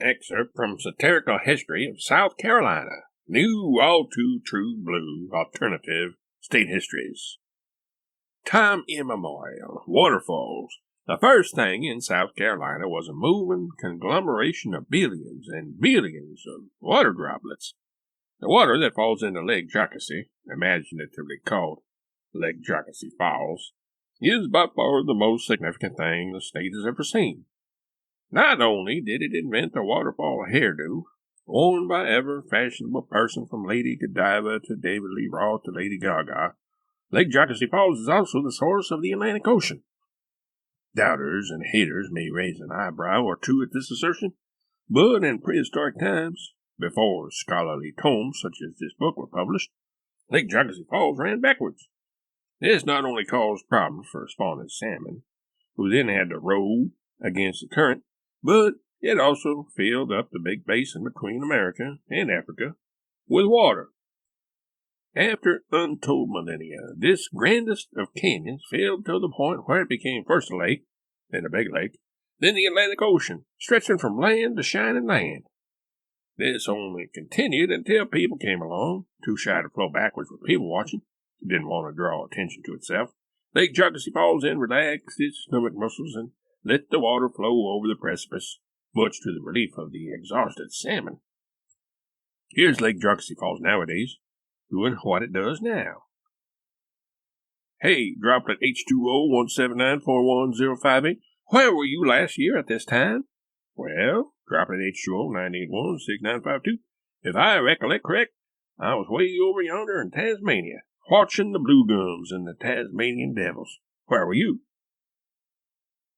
Excerpt from Satirical History of South Carolina. New, all-too-true blue, alternative state histories. Time immemorial. Waterfalls. The first thing in South Carolina was a moving conglomeration of billions and billions of water droplets. The water that falls into Lake Jockassie, imaginatively called Lake Jockassie Falls, is by far the most significant thing the state has ever seen. Not only did it invent the waterfall hairdo, worn by every fashionable person from Lady Godiva to David Lee Roth to Lady Gaga, Lake Jockassie Falls is also the source of the Atlantic Ocean. Doubters and haters may raise an eyebrow or two at this assertion, but in prehistoric times, before scholarly tomes such as this book were published, Lake Jockassie Falls ran backwards. This not only caused problems for spawning salmon, who then had to row against the current, but it also filled up the big basin between America and Africa with water. After untold millennia, this grandest of canyons filled to the point where it became first a lake, then a big lake, then the Atlantic Ocean, stretching from land to shining land. This only continued until people came along, too shy to flow backwards with people watching, didn't want to draw attention to itself. Lake Jockassie Falls then relaxed its stomach muscles and let the water flow over the precipice, much to the relief of the exhausted salmon. Here's Lake Jockassie Falls nowadays, doing what it does now. Hey, droplet H2O 1794105, where were you last year at this time? Well, droplet H2O 9816952, if I recollect correct, I was way over yonder in Tasmania, watching the blue gums and the Tasmanian devils. Where were you?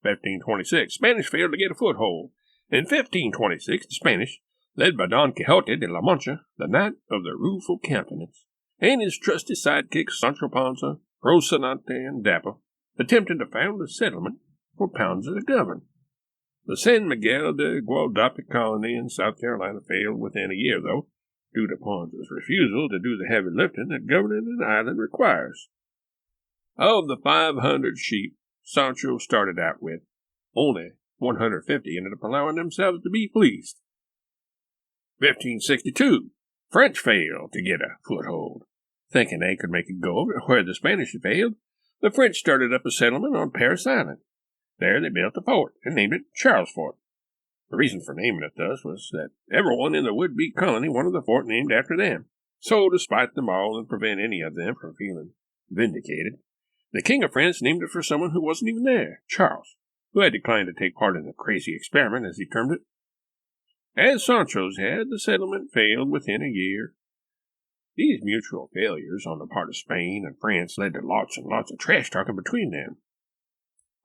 1526, Spanish failed to get a foothold. In 1526, the Spanish, led by Don Quixote de la Mancha, the Knight of the Rueful Countenance, and his trusty sidekicks Sancho Panza, Rocinante, and Dapper, attempted to found a settlement for Panza to govern. The San Miguel de Guadalupe colony in South Carolina failed within a year, though, due to Panza's refusal to do the heavy lifting that governing an island requires. Of the 500 sheep Sancho started out with, only 150 ended up allowing themselves to be fleeced. 1562, French failed to get a foothold. Thinking they could make a go of it where the Spanish had failed, the French started up a settlement on Paris Island. There they built a fort and named it Charles Fort. The reason for naming it thus was that everyone in the would-be colony wanted the fort named after them. So, to spite them all and prevent any of them from feeling vindicated, the King of France named it for someone who wasn't even there, Charles, who had declined to take part in the crazy experiment, as he termed it. As Sancho's had, the settlement failed within a year. These mutual failures on the part of Spain and France led to lots and lots of trash-talking between them.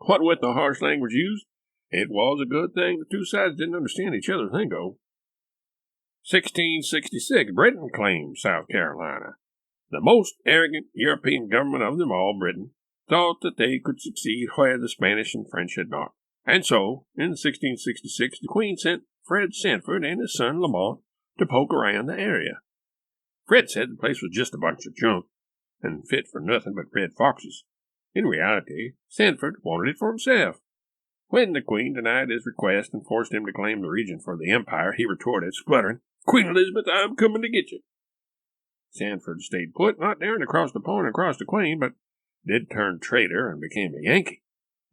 What with the harsh language used, it was a good thing the two sides didn't understand each other's lingo. 1666, Britain claimed South Carolina. The most arrogant European government of them all, Britain, thought that they could succeed where the Spanish and French had not. And so, in 1666, the Queen sent Fred Sanford and his son Lamont to poke around the area. Fred said the place was just a bunch of junk, and fit for nothing but red foxes. In reality, Sanford wanted it for himself. When the Queen denied his request and forced him to claim the region for the Empire, he retorted, spluttering, "Queen Elizabeth, I'm coming to get you." Sanford stayed put, not daring to cross the pond and cross the Queen, but did turn traitor and became a Yankee,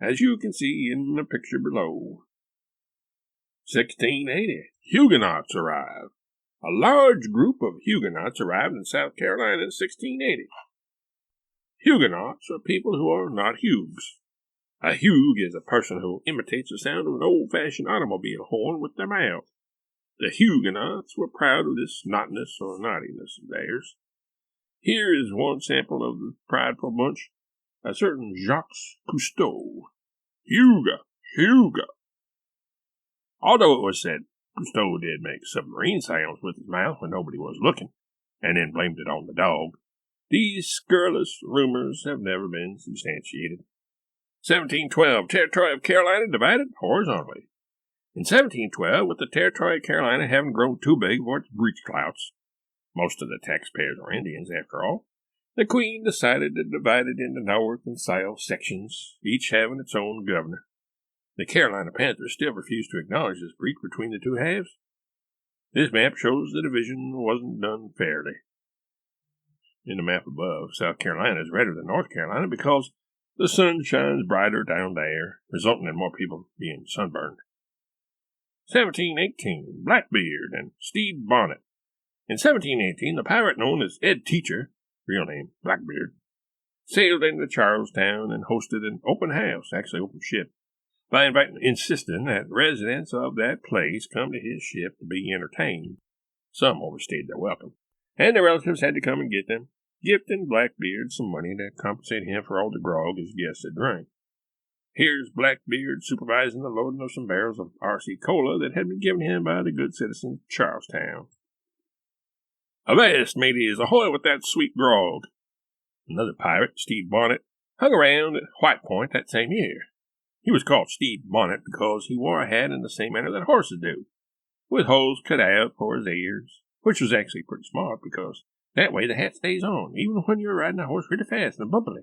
as you can see in the picture below. 1680, Huguenots arrive. A large group of Huguenots arrived in South Carolina in 1680. Huguenots are people who are not Hugues. A Hugue is a person who imitates the sound of an old-fashioned automobile horn with their mouth. The Huguenots were proud of this naughtiness or naughtiness of theirs. Here is one sample of the prideful bunch, a certain Jacques Cousteau. Huga. Although it was said Cousteau did make submarine sounds with his mouth when nobody was looking, and then blamed it on the dog, these scurrilous rumors have never been substantiated. 1712, territory of Carolina divided horizontally. In 1712, with the territory of Carolina having grown too big for its breech clouts, most of the taxpayers are Indians after all, the Queen decided to divide it into north and south sections, each having its own governor. The Carolina Panthers still refused to acknowledge this breach between the two halves. This map shows the division wasn't done fairly. In the map above, South Carolina is redder than North Carolina because the sun shines brighter down there, resulting in more people being sunburned. 1718, Blackbeard and Stede Bonnet. In 1718, the pirate known as Ed Teacher, real name Blackbeard, sailed into Charlestown and hosted an open house, actually open ship, by insisting that residents of that place come to his ship to be entertained. Some overstayed their welcome, and their relatives had to come and get them, gifting Blackbeard some money to compensate him for all the grog his guests had drank. Here's Blackbeard supervising the loading of some barrels of RC Cola that had been given him by the good citizens of Charlestown. "Avast, mateys, ahoy with that sweet grog!" Another pirate, Stede Bonnet, hung around at White Point that same year. He was called Stede Bonnet because he wore a hat in the same manner that horses do, with holes cut out for his ears, which was actually pretty smart because that way the hat stays on, even when you're riding a horse really fast and bumpily.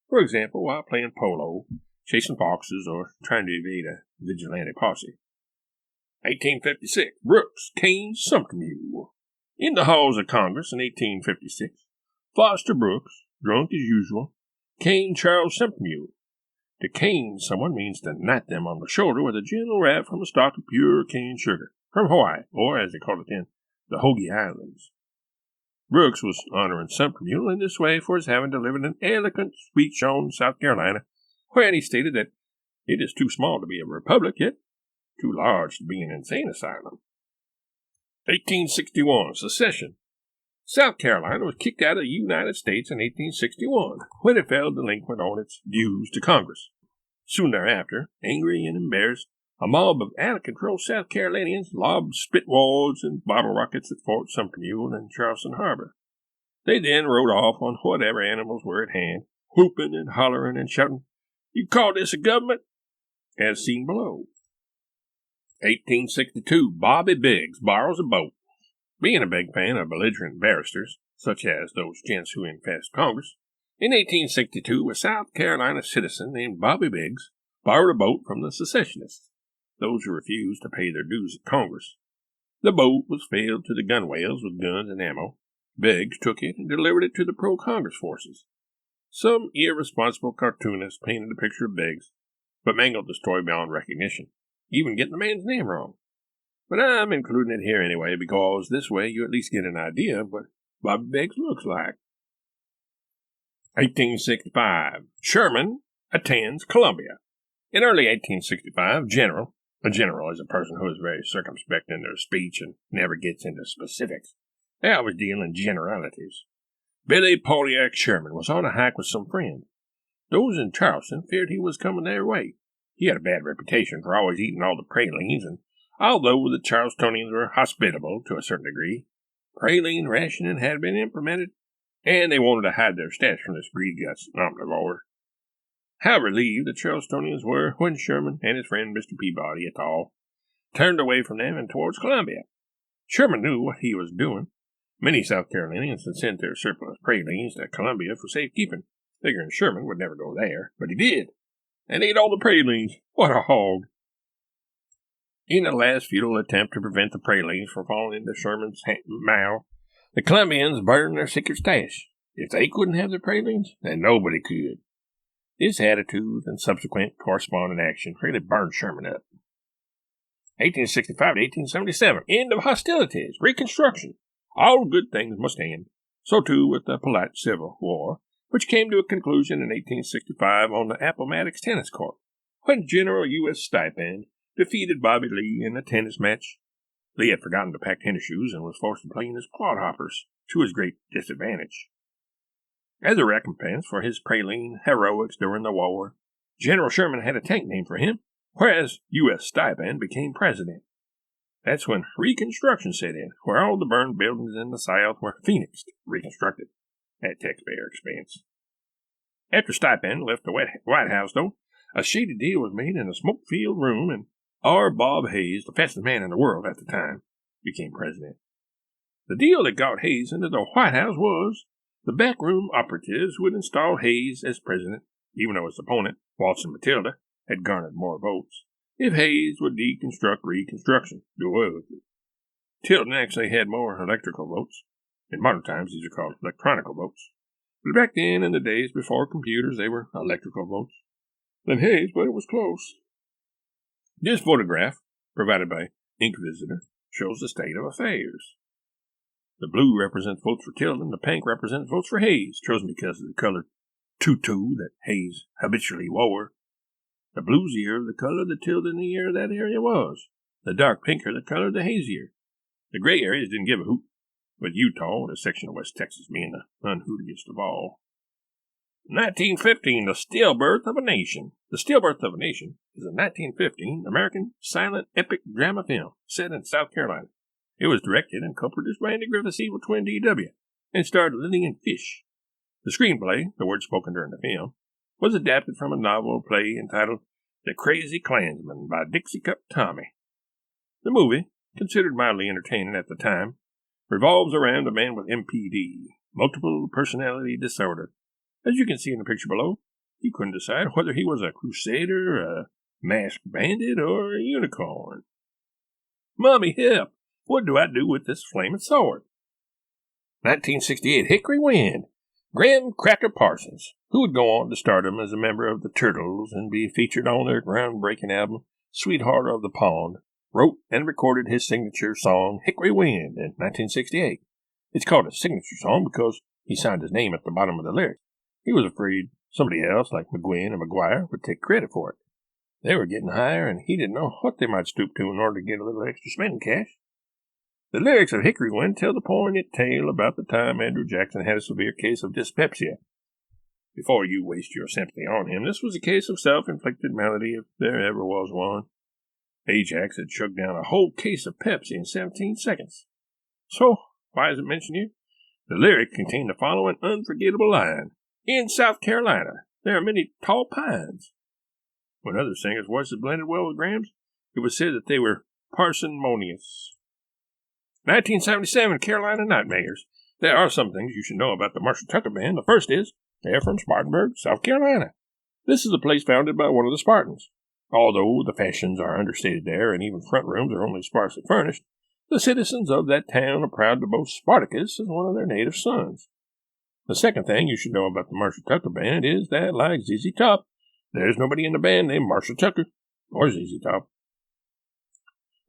For example, while playing polo, chasing foxes, or trying to evade a vigilante posse. 1856, Brooks, Kane, Sumter Mule. In the halls of Congress in 1856, Foster Brooks, drunk as usual, caned Charles Sumter Mule. To cane someone means to knight them on the shoulder with a gentle rap from a stock of pure cane sugar, from Hawaii, or as they called it then, the Hoagie Islands. Brooks was honoring Sumter Mule in this way for his having delivered an eloquent speech on South Carolina, wherein he stated that it is too small to be a republic, yet too large to be an insane asylum. 1861, Secession. South Carolina was kicked out of the United States in 1861, when it fell delinquent on its dues to Congress. Soon thereafter, angry and embarrassed, a mob of out-of-control South Carolinians lobbed spitwads and bottle rockets at Fort Sumter Mule and Charleston Harbor. They then rode off on whatever animals were at hand, whooping and hollering and shouting, "You call this a government?" as seen below. 1862, Bobby Biggs borrows a boat. Being a big fan of belligerent barristers, such as those gents who infest Congress, in 1862 a South Carolina citizen named Bobby Biggs borrowed a boat from the secessionists, those who refused to pay their dues at Congress. The boat was filled to the gunwales with guns and ammo. Biggs took it and delivered it to the pro-Congress forces. Some irresponsible cartoonist painted a picture of Biggs, but mangled the story beyond recognition, even getting the man's name wrong. But I'm including it here anyway, because this way you at least get an idea of what Bobby Biggs looks like. 1865, Sherman attends Columbia. In early 1865, a general is a person who is very circumspect in their speech and never gets into specifics. They always deal in generalities. Billy Pontiac Sherman was on a hike with some friends. Those in Charleston feared he was coming their way. He had a bad reputation for always eating all the pralines, and although the Charlestonians were hospitable to a certain degree, praline rationing had been implemented, and they wanted to hide their stash from this greedy-guts omnivore. How relieved the Charlestonians were when Sherman and his friend Mr. Peabody et al. Turned away from them and towards Columbia. Sherman knew what he was doing. Many South Carolinians had sent their surplus pralines to Columbia for safekeeping, figuring Sherman would never go there, but he did, and ate all the pralines. What a hog! In a last futile attempt to prevent the pralines from falling into Sherman's mouth, the Columbians burned their secret stash. If they couldn't have the pralines, then nobody could. This attitude and subsequent corresponding action really burned Sherman up. 1865 to 1877, end of hostilities, Reconstruction. All good things must end. So too with the polite Civil War, which came to a conclusion in 1865 on the Appomattox tennis court, when General U.S. Stipend defeated Bobby Lee in a tennis match. Lee had forgotten to pack tennis shoes and was forced to play in his clodhoppers, to his great disadvantage. As a recompense for his praline heroics during the war, General Sherman had a tank named for him, whereas U.S. Stipend became president. That's when Reconstruction set in, where all the burned buildings in the South were phoenixed, reconstructed, at taxpayer expense. After Stipend left the White House, though, a shady deal was made in a smoke-filled room, and R. Bob Hayes, the fastest man in the world at the time, became president. The deal that got Hayes into the White House was the backroom operatives would install Hayes as president, even though his opponent, Watson Matilda, had garnered more votes. if Hayes would deconstruct Reconstruction, do away with it. Tilden actually had more electrical votes. In modern times, these are called electronical votes. But back then, in the days before computers, they were electrical votes. Then Hayes, but it was close. This photograph, provided by Inkvisitor, shows the state of affairs. The blue represents votes for Tilden, the pink represents votes for Hayes, chosen because of the color tutu that Hayes habitually wore. The blue's ear, the color the Tilden ear that area was. The dark pinker, the color the Hayes ear. The gray areas didn't give a hoot, with Utah, the section of West Texas, being the unhootiest of all. 1915, The Stillbirth of a Nation. The Stillbirth of a Nation is a 1915 American silent epic drama film set in South Carolina. It was directed and co-produced by Andy Griffith's evil twin D.W. and starred Lillian Fish. The screenplay, the words spoken during the film, was adapted from a novel play entitled The Crazy Klansman by Dixie Cup Tommy. The movie, considered mildly entertaining at the time, revolves around a man with MPD, multiple personality disorder. As you can see in the picture below, he couldn't decide whether he was a crusader, a masked bandit, or a unicorn. Mommy, help! What do I do with this flaming sword? 1968, Hickory Wind. Graham Cracker Parsons, who would go on to stardom as a member of the Turtles and be featured on their groundbreaking album, Sweetheart of the Pond, wrote and recorded his signature song, Hickory Wind, in 1968. It's called a signature song because he signed his name at the bottom of the lyrics. He was afraid somebody else, like McGuinn or McGuire, would take credit for it. They were getting higher, and he didn't know what they might stoop to in order to get a little extra spending cash. The lyrics of Hickory Wind tell the poignant tale about the time Andrew Jackson had a severe case of dyspepsia. Before you waste your sympathy on him, this was a case of self-inflicted malady if there ever was one. Ajax had chugged down a whole case of Pepsi in 17 seconds. So, why is it mentioned here? The lyric contained the following unforgettable line. In South Carolina, there are many tall pines. When other singers' voices blended well with Graham's, it was said that they were parsimonious. 1977, Carolina Nightmares. There are some things you should know about the Marshall Tucker Band. The first is, they're from Spartanburg, South Carolina. This is a place founded by one of the Spartans. Although the fashions are understated there and even front rooms are only sparsely furnished, the citizens of that town are proud to boast Spartacus as one of their native sons. The second thing you should know about the Marshall Tucker Band is that, like ZZ Top, there's nobody in the band named Marshall Tucker or ZZ Top.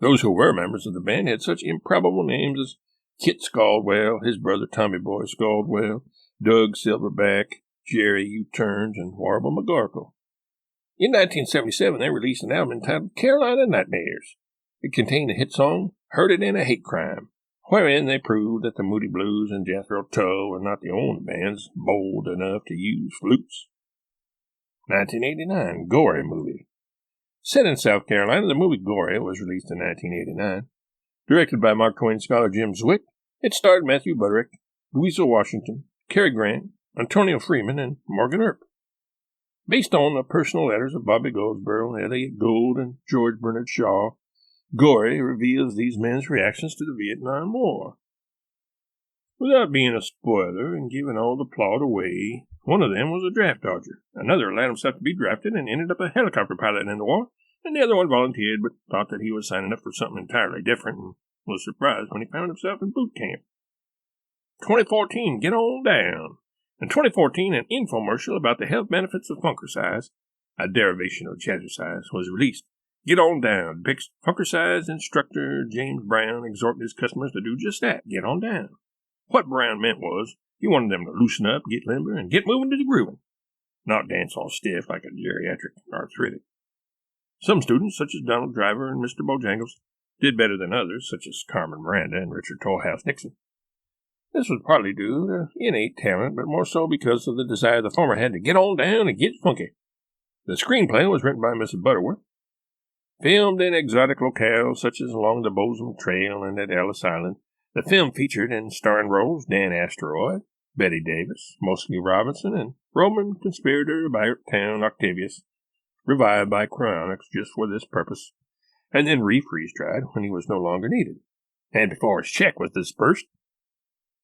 Those who were members of the band had such improbable names as Kit Scaldwell, his brother Tommy Boy Scaldwell, Doug Silverback, Jerry U-Turns, and Warble McGarkle. In 1977, they released an album entitled Carolina Nightmares. It contained the hit song, Heard It in a Hate Crime, wherein they proved that the Moody Blues and Jethro Tull were not the only bands bold enough to use flutes. 1989, Gory Movie. Set in South Carolina, the movie Gory was released in 1989. Directed by Mark Twain scholar Jim Zwick, it starred Matthew Broderick, Louisa Washington, Cary Grant, Antonio Freeman, and Morgan Earp. Based on the personal letters of Bobby Goldsboro, Elliot Gould, and George Bernard Shaw, Gory reveals these men's reactions to the Vietnam War. Without being a spoiler and giving all the plot away, one of them was a draft dodger. Another allowed himself to be drafted and ended up a helicopter pilot in the war, and the other one volunteered but thought that he was signing up for something entirely different and was surprised when he found himself in boot camp. 2014, Get On Down. In 2014, an infomercial about the health benefits of Funkersize, a derivation of Jazzercise, was released. Get On Down depicts Funkersize instructor James Brown exhorting his customers to do just that, get on down. What Brown meant was, he wanted them to loosen up, get limber, and get moving to the grooving, not dance all stiff like a geriatric arthritic. Some students, such as Donald Driver and Mr. Bojangles, did better than others, such as Carmen Miranda and Richard Tollhouse Nixon. This was partly due to innate talent, but more so because of the desire the former had to get on down and get funky. The screenplay was written by Mrs. Butterworth. Filmed in exotic locales such as along the Bozeman Trail and at Ellis Island, the film featured in starring roles Dan Asteroid, Betty Davis, Mosely Robinson, and Roman conspirator Byertown Octavius, revived by cryonics just for this purpose, and then refreeze-dried when he was no longer needed, and before his check was dispersed.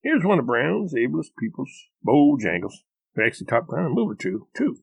Here's one of Brown's ablest pupils, Bojangles, who actually taught Brown a move or two, too.